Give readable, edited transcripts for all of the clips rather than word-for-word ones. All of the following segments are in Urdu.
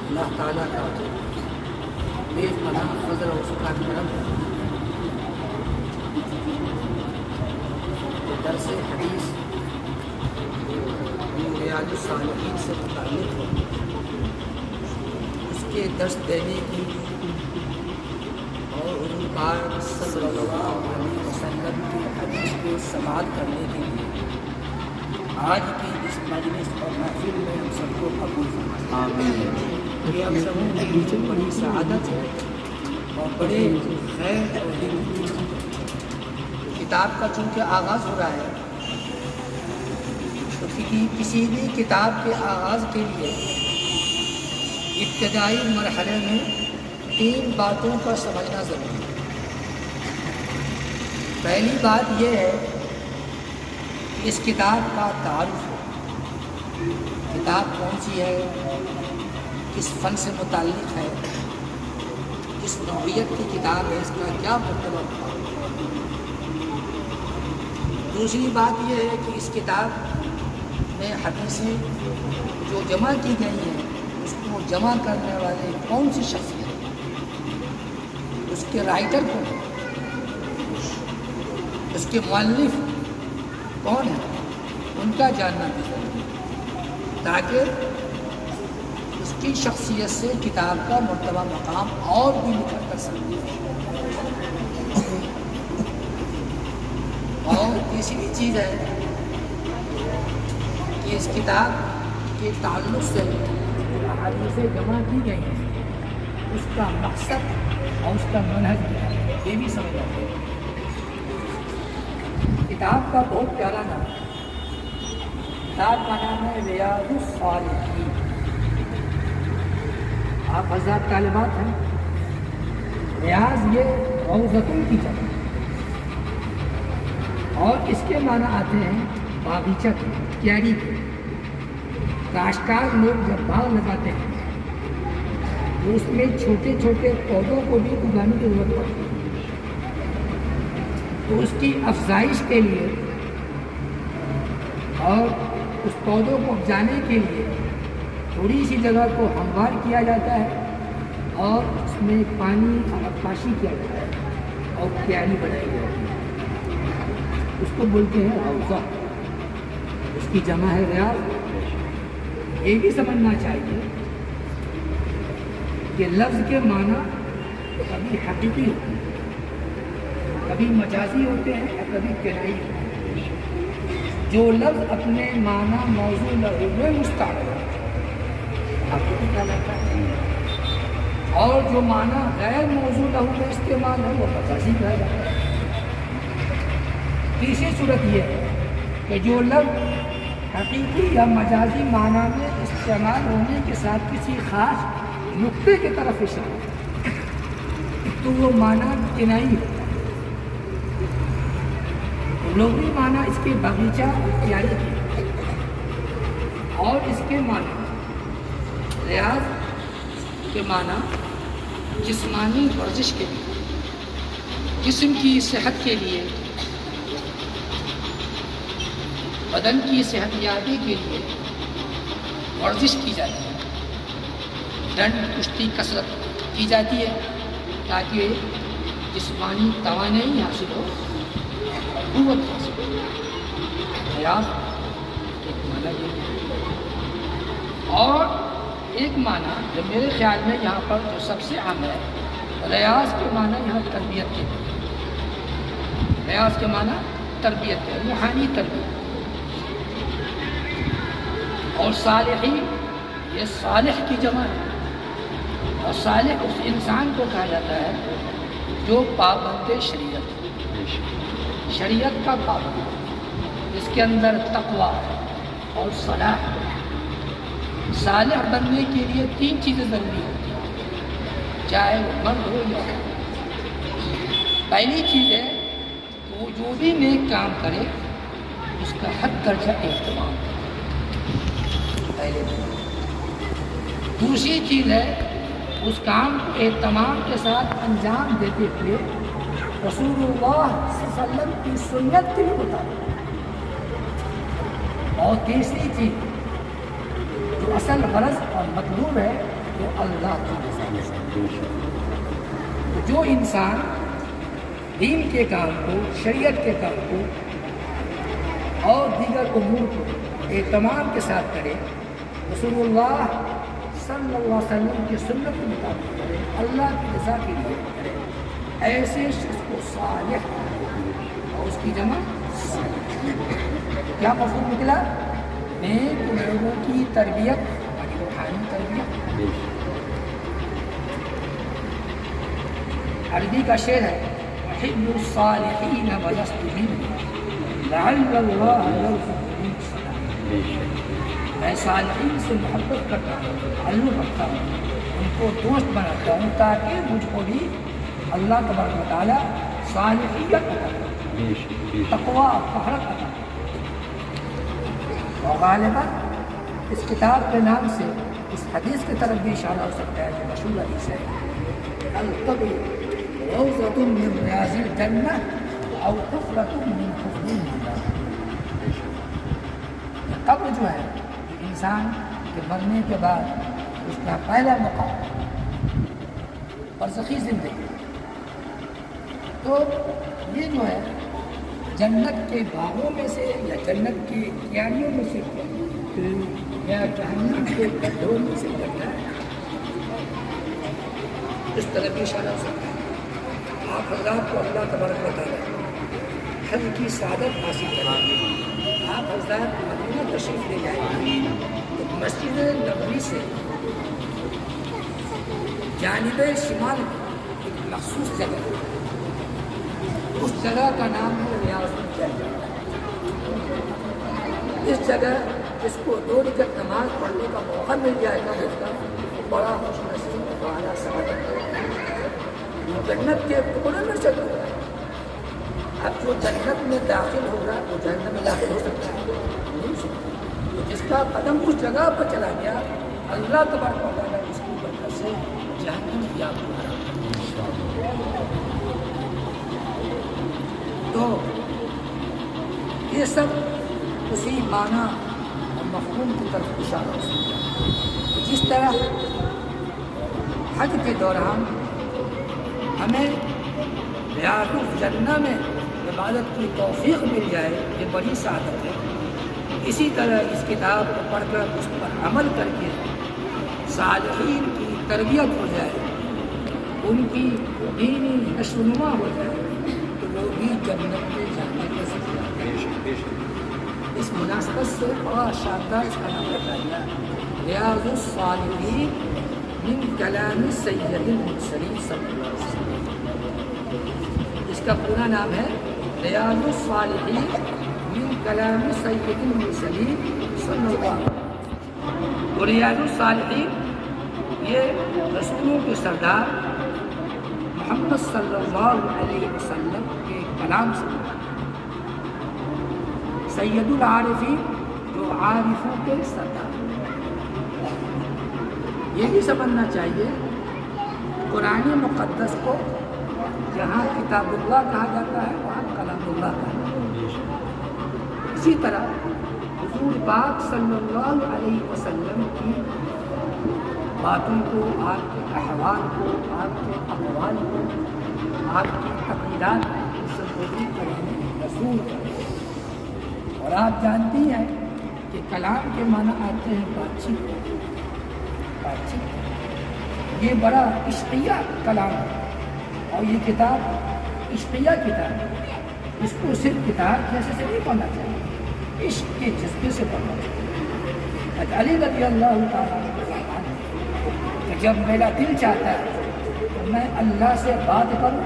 اللہ تعالیٰ کا بے پناہ فضل اور اس کا کرم ہے کہ درس حدیث ریاض الصالحین سے متعلق ہے، اس کے درس دینے کی اور حضور پاک صلی اللہ علیہ وسلم کی حدیث کو سماعت کرنے کے لیے آج کی اس مجلس اور محفل میں ہم سب کو قبول فرمائے۔ یہ ہم سب کے لیے بڑی سعادت ہے اور بڑے خیر اور دل کتاب کا چونکہ آغاز ہو رہا ہے تو کسی بھی کتاب کے آغاز کے لیے ابتدائی مرحلے میں 3 باتوں کا سمجھنا ضروری ہے۔ پہلی بات یہ ہے کہ اس کتاب کا تعارف ہے، کتاب کون سی ہے، کس فن سے متعلق ہے، کس نوعیت کی کتاب ہے، اس کا کیا مرتبہ ہے۔ دوسری بات یہ ہے کہ اس کتاب میں حدیثیں جو جمع کی گئی ہیں اس کو جمع کرنے والے کون سی شخصیت ہے، اس کے رائٹر کون ہے، اس کے مؤلف کون ہے، ان کا جاننا بھی ضروری ہے تاکہ اس کی شخصیت سے کتاب کا مرتبہ مقام اور بھی نکل کر سکے۔ اور تیسری چیز ہے کہ اس کتاب کے تعلق سے حدیثیں جمع کی گئی ہیں اس کا مقصد اور اس کا منہج کیا ہے یہ بھی سمجھنا چاہیے۔ کتاب کا بہت پیارا نام ہے، کتاب کا نام ہے ریاض الصالحین۔ آپ حضرات طالبات ہیں، ریاض یہ روضتوں کی جگہ اور اس کے معنی آتے ہیں باغیچہ کے، کیاری کے۔ کاشتکار لوگ جب باغ لگاتے ہیں تو اس میں چھوٹے چھوٹے پودوں کو بھی اگانے کی ضرورت پڑتی ہے، تو اس کی افزائش کے لیے اور اس پودوں کو اپجانے کے لیے تھوڑی سی جگہ کو ہموار کیا جاتا ہے اور اس میں پانی اور عکاشی کیا جاتا ہے اور کیاری بنائی جاتی ہے، اس کو بولتے ہیں روضہ، اس کی جمع ہے ریاض۔ یہ بھی سمجھنا چاہیے کہ لفظ کے معنی کبھی حقیقی ہوتے ہیں، کبھی مجازی ہوتے ہیں اور کبھی کنائی ہوتے ہیں۔ جو لفظ اپنے معنی موضوع لہو میں مستعمل ہے حقیقی کہلاتا ہے، اور جو معنی غیر موضوع لہو میں استعمال ہے وہ مجازی کہلاتا ہے۔ تیسری صورت یہ ہے کہ جو لفظ حقیقی یا مجازی معنی میں استعمال ہونے کے ساتھ کسی خاص نقطے کی طرف اشارہ ہے تو وہ معنی کنائی ہوتا ہے۔ لغوی معنی اس کے باغیچہ کیاری کی اور اس کے معنی ریاض کے معنی جسمانی ورزش کے لیے، جسم کی صحت کے لیے، بدن کی صحت یابی کے لیے ورزش کی جاتی ہے، ڈنڈ کشتی کثرت کی جاتی ہے تاکہ جسمانی توانائی حاصل ہو، قوت حاصل ہو۔ ریاض ایک معنی یہ ہے، اور ایک معنی جو میرے خیال میں یہاں پر جو سب سے عام ہے، ریاض کے معنی یہاں تربیت کے، ریاض کے معنی تربیت ہے، روحانی تربیت۔ اور صالحین یہ صالح کی جمع ہے، اور صالح اس انسان کو کہا جاتا ہے جو پابند شریعت کا پابند، جس کے اندر تقویٰ اور صلاح ہے۔ صالح بننے کے لیے 3 چیزیں ضروری ہوتی ہیں، چاہے وہ مرد ہو یا عورت۔ پہلی چیز ہے کہ وہ جو بھی نیک کام کرے اس کا حد درجہ اہتمام کرے، پہلے۔ دوسری چیز ہے اس کام کو اہتمام کے ساتھ انجام دیتے ہوئے رسول اللہ صلی اللہ علیہ وسلم کی سنت کے مطابق۔ اور تیسری چیز جو اصل غرض اور مطلوب ہے تو اللہ کی رضا۔ تو جو انسان دین کے کام کو، شریعت کے کام کو اور دیگر امور کو اہتمام کے ساتھ کرے، رسول اللہ صلی اللہ علیہ وسلم کی سنت کے مطابق کرے، اللہ کی رضا کے لیے کرے، ایسے شخص کو صالح، اور اس کی جمع صالح۔ کیا مفہوم نکلا؟ نیک لوگوں کی تربیت، روحانی تربیت۔ عربی کا شعر ہے، احب الصالحین ولست منهم لعل اللہ یرزقنی الصلاح۔ میں صالحین سے محبت کرتا ہوں، تعلق رکھتا ہوں، ان کو دوست بناتا ہوں تاکہ مجھ کو بھی اللہ تبارک و تعالیٰ صالحیت عطا کرے، تقویٰ طہارت عطا کرے۔ اور غالباً اس کتاب کے نام سے اس حدیث کی طرف بھی اشارہ ہو سکتا ہے جو مشہور حدیث ہے، القبر روضۃ من ریاض الجنہ او حفرۃ من حفر النار۔ قبر جو ہے انسان کے مرنے کے بعد اس کا پہلا مقام برزخی زندگی، تو یہ جو ہے جنت کے باغوں میں سے یا جنت کی کیاریوں میں سے یا جہنم کے گڈھوں میں سے کرتا ہے، اس طرح بھی اشارہ ہو سکتا ہے۔ آپ حضرات کو اللہ تبارک و تعالیٰ حج کی سعادت حاصل کریں گے۔ آپ حضرات مدینہ تشریف لے جائیں گے تو مسجد نبوی سے جانب شمال ایک مخصوص جگہ، اس جگہ کا نام ہے ریاض الجنہ۔ اس جگہ جس کو 2 رکعت نماز پڑھنے کا موقع مل جائے گا اس کا بڑا خوش نصیب والا سعادت ہے۔ جنت کے ٹکڑے میں سے ہوگا، اب جو جنت میں داخل ہوگا وہ جنت میں داخل ہو سکتا ہے نہیں سکتا۔ تو جس کا قدم اس جگہ پر چلا گیا، اللہ تبارک و تعالیٰ اس کی برکت سے جہنم یاب ہوگا۔ تو یہ سب اسی معنی اور مفہوم کی طرف اشارہ ہو سکتا ہے۔ جس طرح حج کے دوران ہمیں ریاض الجنہ میں عبادت کی توفیق مل جائے، یہ بڑی سعادت ہے۔ اسی طرح اس کتاب کو پڑھ کر اس پر عمل کر کے صالحین کی تربیت ہو جائے، ان کی دینی نشو و نما ہو جائے، تو وہ بھی جنت میں جانے کا سبب ہے۔ اس مناسبت سے بڑا شاندار اس کا نام رکھا گیا، ریاض الصالحین من کلام سید المرسلین صلی اللہ علیہ وسلم۔ اس کا پورا نام ہے ریاض الصالحین من کلام سید المرسلین صلی اللہ علیہ وسلم۔ تو ریاض الصالحین یہ رسولوں کے سردار محمد صلی اللہ علیہ وسلم کے کلام سے، سید العارفین جو عارفوں کے سردار۔ یہ بھی سمجھنا چاہیے قرآن مقدس کو جہاں کتاب اللہ کہا جاتا ہے وہاں کلام اللہ کہا جاتا ہے۔ اسی طرح حضور پاک صلی اللہ علیہ وسلم کی باتوں کو، آپ کے احوال کو، آپ کے اقوال کو، آپ کی تقریرات کو سب کو بھی کلام رسول ہے۔ اور آپ جانتی ہیں کہ کلام کے معنی آتے ہیں بات چیت۔ یہ بڑا عشقیہ کلام ہے اور یہ کتاب عشقیہ کتاب ہے۔ اس کو صرف کتاب جیسے سے نہیں پڑھنا چاہیے، عشق کے جذبے سے پڑھنا چاہیے۔ علی رضی اللہ تعالیٰ کہ جب میرا دل چاہتا ہے تو میں اللہ سے بات کروں،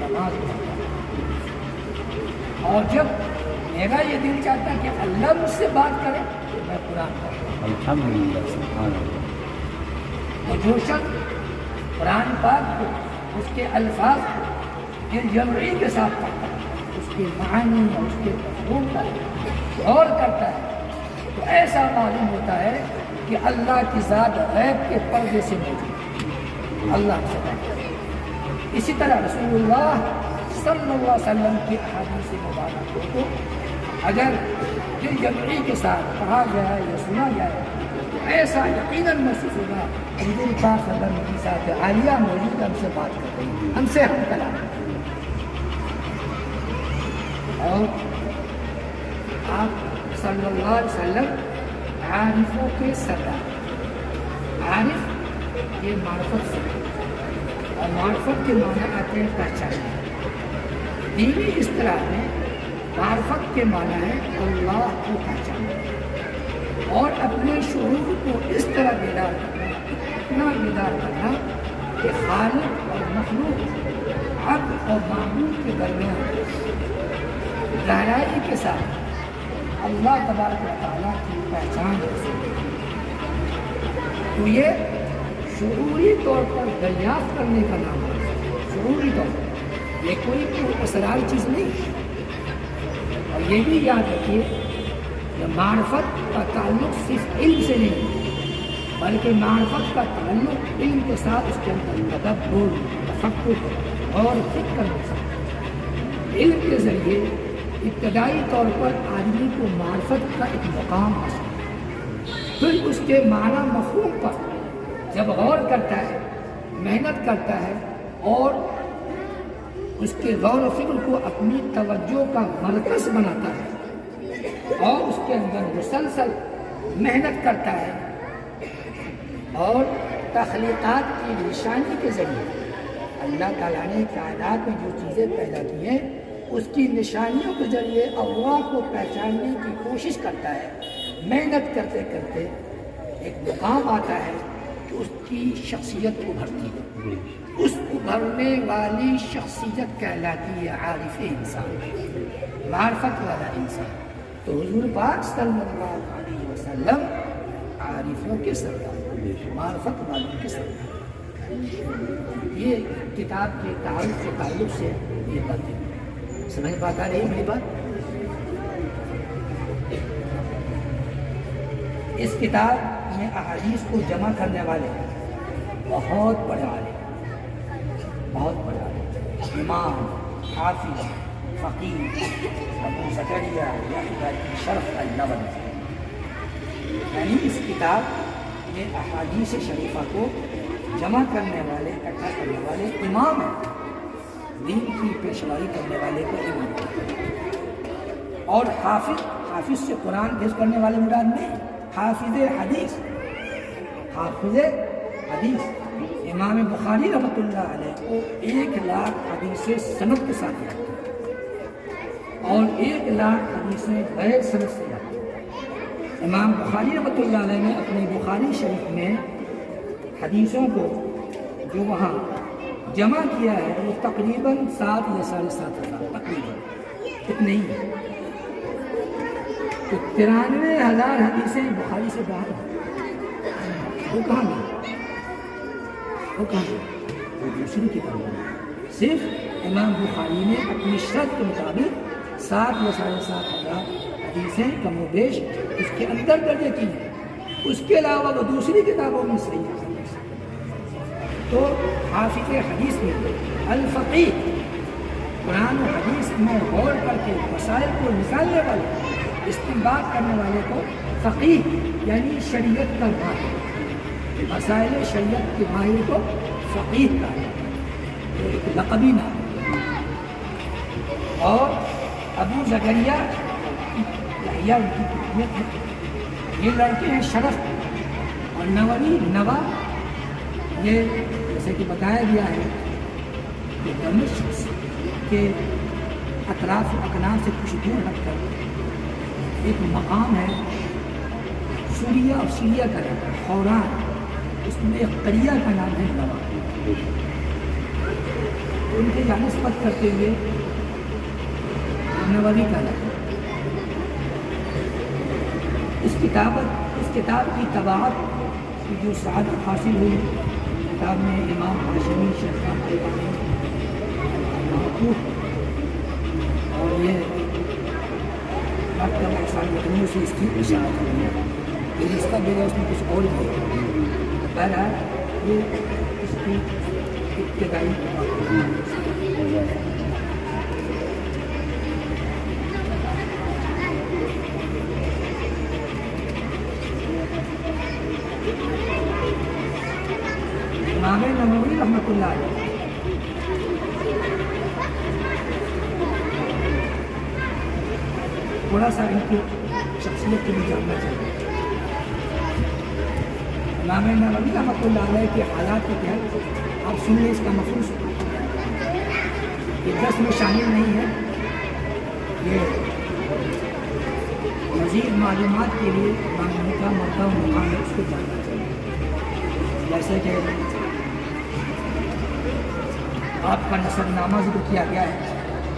نماز پڑھتا ہوں، اور جب میرا یہ دل چاہتا ہے کہ اللہ مجھ سے بات کرے تو میں قرآن پڑھتا ہوں۔ الحمدللہ، سبحان اللہ۔ اور جو شخص قرآن پاک کو، اس کے الفاظ کو دل جمعی کے ساتھ پڑھتا ہے، اس کے معنی اور اس کے مفہوم پر غور کرتا ہے، تو ایسا معلوم ہوتا ہے کہ اللہ کی ذات غیب کے پردے سے موجود ہے، اللہ سے بات کرے۔ اسی طرح رسول اللہ صلی اللہ علیہ وسلم کی احادیث مبارکہ کو اگر دل جمعی کے ساتھ پڑھا جائے یا سنا جائے ایسا یقیناً محسوس ہوگا حضور پاک صلی اللہ علیہ وسلم کی ذات عالیہ موجود ہم سے بات کر رہی ہے، ہم سے ہم کلام کر رہی ہے۔ اور آپ صلی اللہ علیہ وسلم عارفوں کے سردار، عارف یہ معرفت سے، اور معرفت کے معنی آتے ہیں پہچاننا۔ دینی اصطلاح میں معرفت کے معنی ہے اللہ کو پہچاننا اور اپنے شعور کو اس طرح بیدار کرنا، اتنا بیدار کرنا کہ خالق اور مخلوق، عبد اور معبود کے درمیان گہرائی کے ساتھ اللہ تبارک و تعالیٰ کی پہچان حاصل۔ تو یہ شعوری طور پر دریافت کرنے کا نام ہے، شعوری طور پر، یہ کوئی اسرار چیز نہیں ہے۔ اور یہ بھی یاد رکھیے کہ معرفت کا تعلق صرف علم سے نہیں، بلکہ معرفت کا تعلق علم کے ساتھ اس کے اندر تدبر، تفکر اور فکر ہو سکتا ہے۔ علم کے ذریعے ابتدائی طور پر آدمی کو معرفت کا ایک مقام حاصل ہے، پھر اس کے معنی مفہوم پر جب غور کرتا ہے، محنت کرتا ہے اور اس کے غور و فکر کو اپنی توجہ کا مرکز بناتا ہے اور اس کے اندر مسلسل محنت کرتا ہے اور تخلیقات کی نشانی کے ذریعے اللہ تعالیٰ نے کائنات میں جو چیزیں پیدا کی ہیں اس کی نشانیوں کے ذریعے اللہ کو پہچاننے کی کوشش کرتا ہے، محنت کرتے کرتے ایک مقام آتا ہے کہ اس کی شخصیت ابھرتی ہے، اس ابھرنے والی شخصیت کہلاتی ہے عارف انسان، معرفت والا انسان۔ تو حضور پاک صلی اللہ علیہ وسلم عارفوں کے سردار، معرفت والوں کے سردار۔ یہ کتاب کے تعلق سے یہ باتیں سمجھ بات آ رہی ہے میری بات؟ اس کتاب میں احادیث کو جمع کرنے والے بہت بڑے امام، حافظ، فقیہ ابو زکریا یحییٰ بن شرف النووی، یعنی اس کتاب میں احادیث شریفہ کو جمع کرنے والے، اکٹھا کرنے والے امام ہیں، دین کی پیشوائی کرنے والے کو امام کہتے ہیں۔ اور حافظ سے قرآن حفظ کرنے والے مراد نہیں، حافظ حدیث امام بخاری رحمۃ اللہ علیہ کو 1,00,000 حدیثیں سند کے ساتھ یاد ہیں اور 1,00,000 حدیثیں غیر سند سے یاد ہیں۔ امام بخاری رحمۃ اللہ علیہ نے اپنے بخاری شریف میں حدیثوں کو جو وہاں جمع کیا ہے وہ تقریباً 7 یا 7,500 تقریباً اتنے ہی ہیں۔ تو 93,000 حدیثیں بخاری سے باہر ہیں، وہ کہاں گئی؟ وہ دوسری کتابوں میں صرف امام بخاری نے اپنی شرط کے مطابق 7 یا 7,500 حدیثیں کم و بیش اس کے اندر درج کی ہیں، اس کے علاوہ وہ دوسری کتابوں میں صحیح ہے۔ تو حافظ حدیث میں الفقیہ، قرآن و حدیث میں غور کر کے مسائل کو نکالنے والے، استنباط کرنے والے کو فقیہ یعنی شریعت کا ماہر، مسائل شریعت کے ماہر کو فقیہ کہا ہے، یہ ایک لقبی نام ہے۔ اور ابو زکریا یحییٰ ان کی کتنیت ہے، یہ لڑکے ہیں شرف اور نووی نوا، یہ جیسے کہ بتایا گیا ہے کہ دمشق کے اطراف و اکناف سے کچھ دور ہٹ کر ایک مقام ہے سوریا اور سیریا کا نام ہے خوران، اس میں ایک قریہ کا نام ہے نوا، ان کے جانے نسبت کرتے ہوئے نووی کا نام ہے۔ اس کتاب کی طباعت کی جو سعادت حاصل ہوئی، کتاب میں امام ہاشمی شیخ اور یہ مکتب احسان مجموع سے اس کی اشاعت ہوئی ہے، لیکن اس کا بیگا اس میں کچھ اور بھی ہے۔ بہرحال یہ اس کی ابتدائی امام نووی رحمۃ اللہ علیہ تھوڑا سا ان کی شخصیت کو بھی جاننا چاہیے. امام نووی رحمۃ اللہ علیہ کے حالات کے تحت آپ سن لیں اس کا مفہوم. یہ درس میں شامل نہیں ہے. یہ مزید معلومات کے لیے امام کا مرتبہ و مقام ہے، اس کو جاننا چاہیے. جیسے کہ آپ کا نسب نامہ ذکر کیا گیا ہے،